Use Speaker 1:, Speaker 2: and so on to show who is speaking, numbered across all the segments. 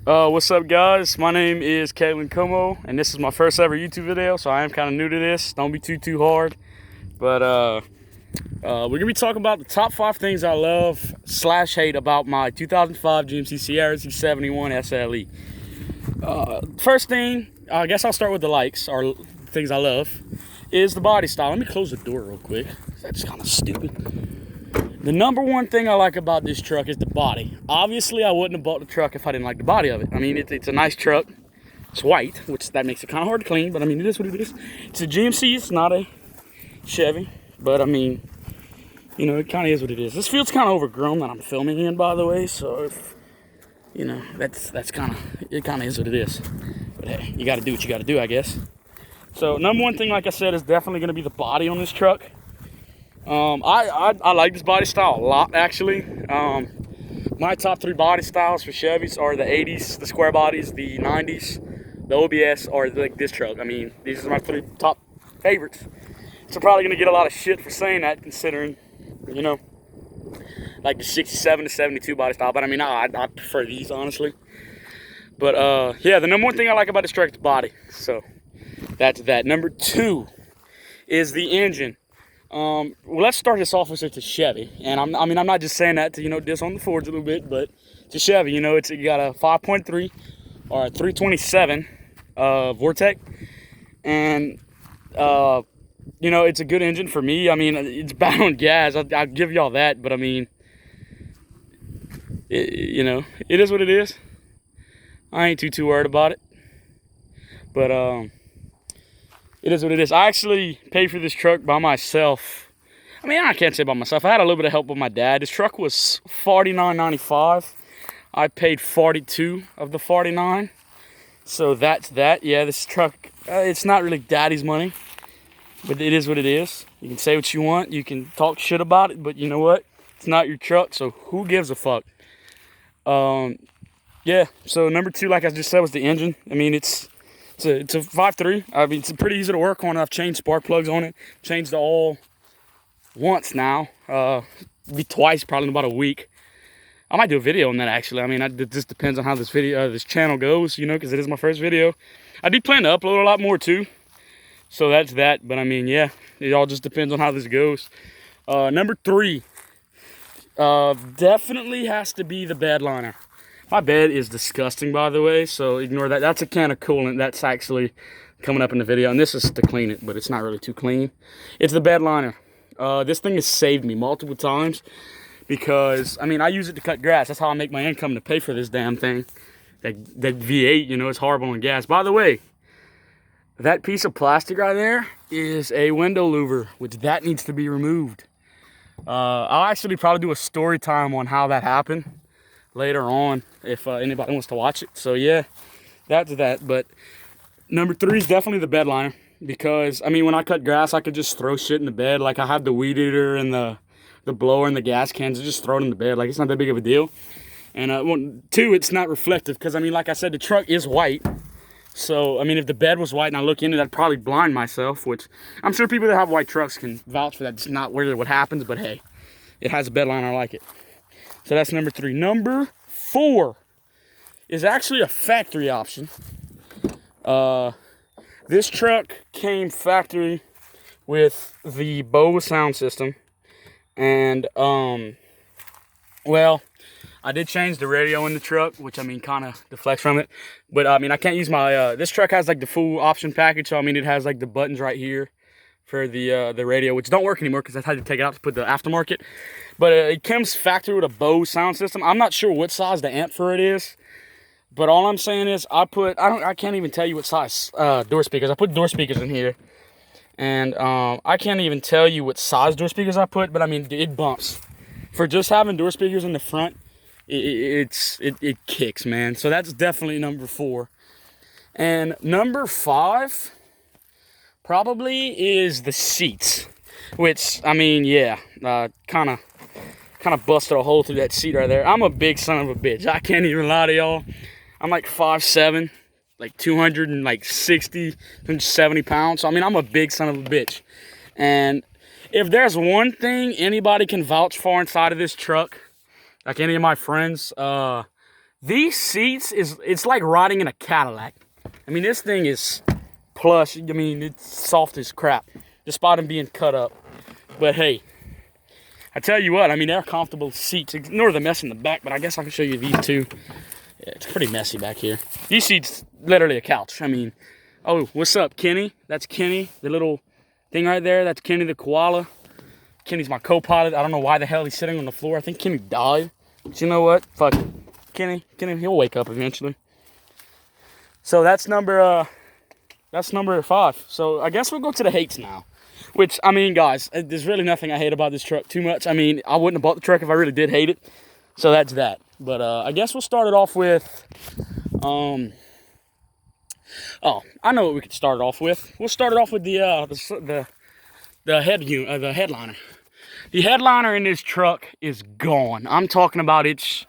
Speaker 1: What's up, guys? My name is Caitlin Como, and this is my first ever YouTube video, so I am kind of new to this. Don't be too hard. But we're gonna be talking about the top 5 things I love / hate about my 2005 GMC Sierra Z71 SLE. First thing, I guess I'll start with the likes, or things I love, is the body style. Let me close the door real quick. That's kind of stupid. The number one thing I like about this truck is the body. Obviously, I wouldn't have bought the truck if I didn't like the body of it. I mean, it's a nice truck. It's white, which that makes it kind of hard to clean, but I mean, it is what it is. It's a GMC, it's not a Chevy, but I mean, you know, it kind of is what it is. This field's kind of overgrown that I'm filming in, by the way, so if, you know, that's kind of, it kind of is what it is. But hey, you got to do what you got to do, I guess. So number one thing, like I said, is definitely going to be the body on this truck. I like this body style a lot, actually. My top 3 body styles for Chevys are the 80s, the square bodies, the 90s, the OBS, or like this truck. I mean, these are my 3 top favorites. So probably gonna get a lot of shit for saying that, considering, you know, like the 67 to 72 body style. But I mean, I prefer these, honestly. But yeah, the number one thing I like about this truck is the body. So that's that. Number 2 is the engine. Well, let's start this off with it's a Chevy, and I mean, I'm not just saying that to, you know, diss on the Fords a little bit, but it's a Chevy. You know, you got a 5.3 or a 327 Vortec, and you know, it's a good engine for me. I mean, it's bad on gas. I'll give y'all that, but I mean, you know, it is what it is. I ain't too worried about it, but it is what it is. I actually paid for this truck by myself. I mean, I can't say by myself. I had a little bit of help with my dad. This truck was $49.95. I paid 42 of the 49. So that's that. Yeah, this truck, it's not really daddy's money, but it is what it is. You can say what you want. You can talk shit about it, but you know what? It's not your truck, so who gives a fuck? Yeah, so number 2, like I just said, was the engine. I mean, it's a 5.3. I mean, it's pretty easy to work on. I've changed spark plugs on it. Changed the oil once now. Be twice probably in about a week. I might do a video on that, actually. I mean, it just depends on how this this channel goes, you know, because it is my first video. I do plan to upload a lot more too. So that's that. But I mean, yeah, it all just depends on how this goes. Number 3 definitely has to be the bed liner. My bed is disgusting, by the way, so ignore that. That's a can of coolant that's actually coming up in the video, and this is to clean it, but it's not really too clean. It's the bed liner. This thing has saved me multiple times because, I mean, I use it to cut grass. That's how I make my income to pay for this damn thing. That V8, you know, it's horrible on gas. By the way, that piece of plastic right there is a window louver, which that needs to be removed. I'll actually probably do a story time on how that happened later on if anybody wants to watch it. So yeah, that's that. But number 3 is definitely the bed liner, because I mean, when I cut grass, I could just throw shit in the bed. Like, I have the weed eater and the blower and the gas cans. I just throw it in the bed. Like, it's not that big of a deal. And 2, it's not reflective, because I mean, like I said, the truck is white. So I mean, if the bed was white and I look in it, I'd probably blind myself, which I'm sure people that have white trucks can vouch for that. It's not really what happens, but hey, it has a bed liner. I like it. So that's number 3. Number 4 is actually a factory option. This truck came factory with the Bose sound system. And, well, I did change the radio in the truck, which I mean, kind of deflects from it. But I mean, I can't use my, this truck has like the full option package. So I mean, it has like the buttons right here for the radio, which don't work anymore because I had to take it out to put the aftermarket. But it comes factory with a Bose sound system. I'm not sure what size the amp for it is, but all I'm saying is I can't even tell you what size door speakers. I put door speakers in here, and I can't even tell you what size door speakers I put, but I mean, it bumps. For just having door speakers in the front, it kicks, man. So that's definitely number 4. And number 5 probably is the seats, which, I mean, yeah, kind of busted a hole through that seat right there. I'm a big son of a bitch. I can't even lie to y'all. I'm like 5'7", like 260, 270 pounds. So, I mean, I'm a big son of a bitch. And if there's one thing anybody can vouch for inside of this truck, like any of my friends, These seats it's like riding in a Cadillac. I mean, this thing is plush. I mean, it's soft as crap, despite them being cut up. But hey, I tell you what, I mean, they're comfortable seats. Ignore the mess in the back, but I guess I can show you these two. Yeah, it's pretty messy back here. These seats, literally a couch. I mean, oh, what's up, Kenny? That's Kenny, the little thing right there. That's Kenny the koala. Kenny's my co-pilot. I don't know why the hell he's sitting on the floor. I think Kenny died. But you know what? Fuck it. Kenny, he'll wake up eventually. So that's number 5. So I guess we'll go to the hates now. Which, I mean, guys, there's really nothing I hate about this truck too much. I mean, I wouldn't have bought the truck if I really did hate it. So that's that. But I guess we'll start it off with, oh, I know what we could start it off with. We'll start it off with the headliner. The headliner in this truck is gone. I'm talking about it's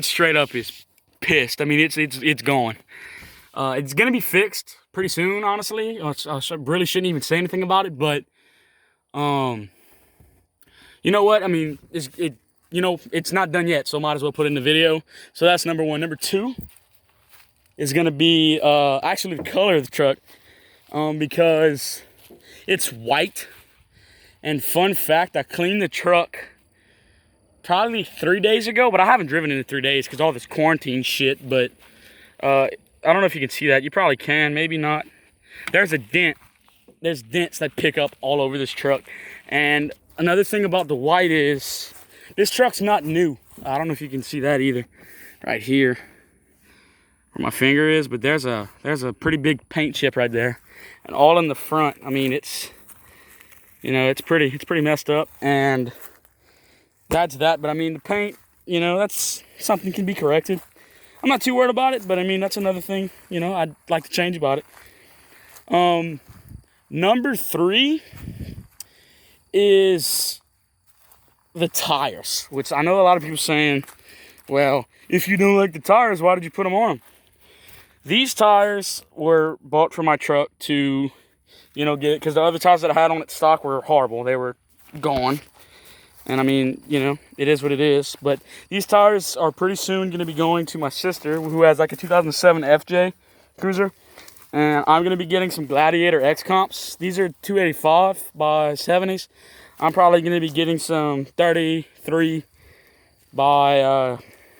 Speaker 1: straight up is pissed. I mean, it's gone. It's gonna be fixed pretty soon, honestly. I really shouldn't even say anything about it, but you know what? I mean, it's not done yet, so might as well put it in the video. So that's number 1. Number 2 is gonna be actually the color of the truck, because it's white. And fun fact, I cleaned the truck probably 3 days ago, but I haven't driven in 3 days because all this quarantine shit. But I don't know if you can see that. You probably can, maybe not. There's a dent. There's dents that pick up all over this truck. And another thing about the white is this truck's not new. I don't know if you can see that either. Right here, where my finger is, but there's a pretty big paint chip right there, and all in the front. I mean, it's pretty messed up, and that's that. But I mean, the paint, that's something can be corrected. I'm not too worried about it, but I mean, that's another thing, I'd like to change about it. Number 3 is the tires, which I know a lot of people saying, well, if you don't like the tires, why did you put them on them? These tires were bought for my truck to, get it, because the other tires that I had on it stock were horrible. They were gone. And I mean, it is what it is. But these tires are pretty soon going to be going to my sister, who has like a 2007 FJ Cruiser. And I'm going to be getting some Gladiator X comps. These are 285 by 70s. I'm probably going to be getting some 33 by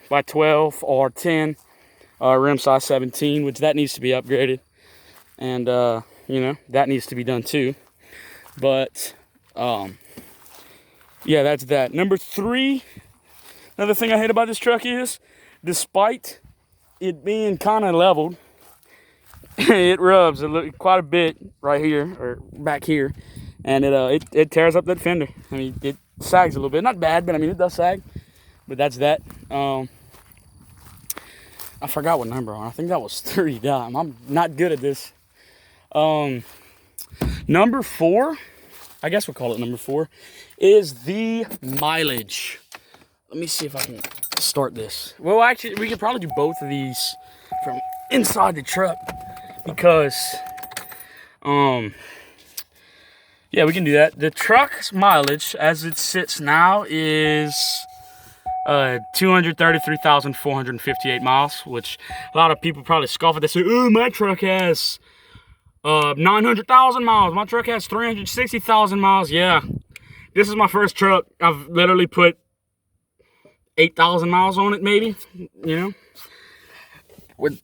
Speaker 1: 12 or 10 rim size 17, which that needs to be upgraded. And, that needs to be done too. But, yeah, that's that. Number 3, another thing I hate about this truck is, despite it being kind of leveled, it rubs quite a bit right here, or back here, and it tears up that fender. I mean, it sags a little bit. Not bad, but I mean, it does sag. But that's that. I forgot what number on. I think that was 3. Damn, I'm not good at this. Number 4, I guess we'll call it number 4, is the mileage. Let me see if I can start this. Well, actually, we could probably do both of these from inside the truck, because, yeah, we can do that. The truck's mileage, as it sits now, is 233,458 miles, which a lot of people probably scoff at. They say, oh, my truck has 900,000 miles. My truck has 360,000 miles. Yeah, this is my first truck. I've literally put 8,000 miles on it, maybe. You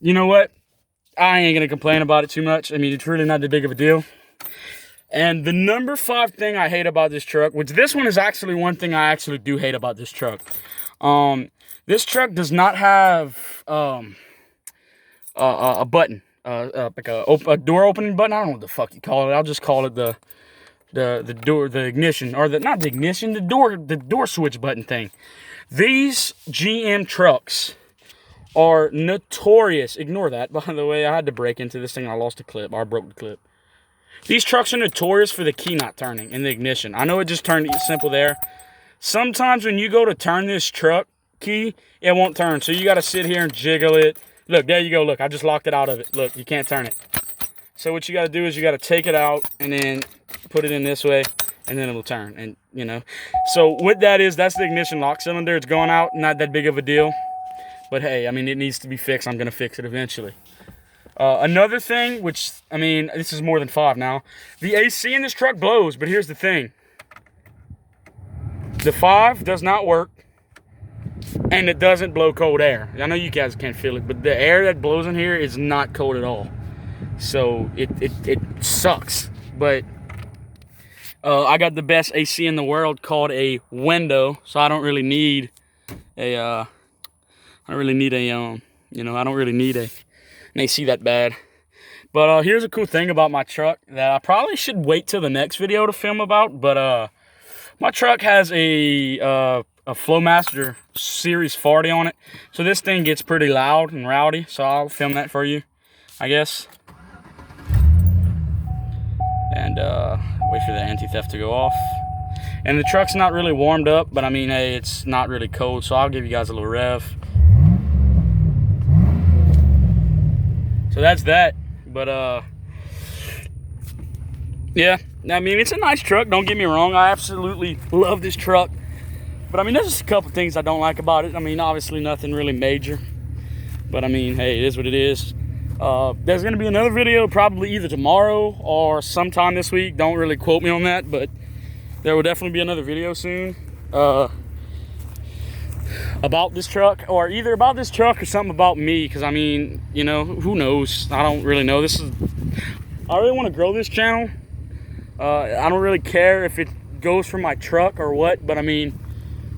Speaker 1: know what? I ain't gonna complain about it too much. I mean, it's really not that big of a deal. And the number 5 thing I hate about this truck, which this one is actually one thing I actually do hate about this truck. This truck does not have a button. Like a door opening button. I don't know what the fuck you call it. I'll just call it the door, the ignition, or not the ignition, the door switch button thing. These GM trucks are notorious. Ignore that, by the way. I had to break into this thing. I lost a clip. I broke the clip. These trucks are notorious for the key not turning in the ignition. I know it just turned simple there. Sometimes when you go to turn this truck key, it won't turn. So you got to sit here and jiggle it. Look, there you go. Look, I just locked it out of it. Look, you can't turn it. So what you got to do is you got to take it out and then put it in this way, and then it'll turn. And, so what that is, that's the ignition lock cylinder. It's going out, not that big of a deal. But hey, I mean, it needs to be fixed. I'm going to fix it eventually. Another thing, which, I mean, this is more than 5 now. The AC in this truck blows, but here's the thing. The 5 does not work, and it doesn't blow cold air. I know you guys can't feel it, but the air that blows in here is not cold at all. So it sucks. But I got the best AC in the world called a window, so I don't really need a, I don't really need an AC that bad. But here's a cool thing about my truck that I probably should wait till the next video to film about. But my truck has a Flowmaster Series 40 on it. So this thing gets pretty loud and rowdy. So I'll film that for you, I guess. And wait for the anti-theft to go off. And the truck's not really warmed up, but I mean, hey, it's not really cold. So I'll give you guys a little rev. So that's that. But yeah, I mean, it's a nice truck, don't get me wrong. I absolutely love this truck. But I mean, there's just a couple things I don't like about it. I mean, obviously nothing really major. But I mean, hey, it is what it is. There's gonna be another video probably either tomorrow or sometime this week. Don't really quote me on that, but there will definitely be another video soon. About this truck, or either about this truck or something about me, because I mean, you know, who knows? I don't really know. I really want to grow this channel. I don't really care if it goes for my truck or what, but I mean,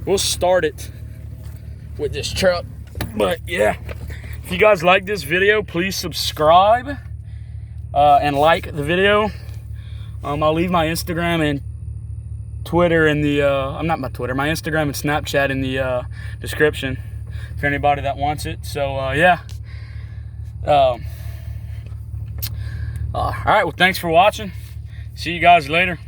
Speaker 1: we'll start it with this truck. But yeah, if you guys like this video, please subscribe and like the video. I'll leave my Instagram and Twitter in the my Instagram and Snapchat in the description for anybody that wants it. So yeah, all right, well, thanks for watching. See you guys later.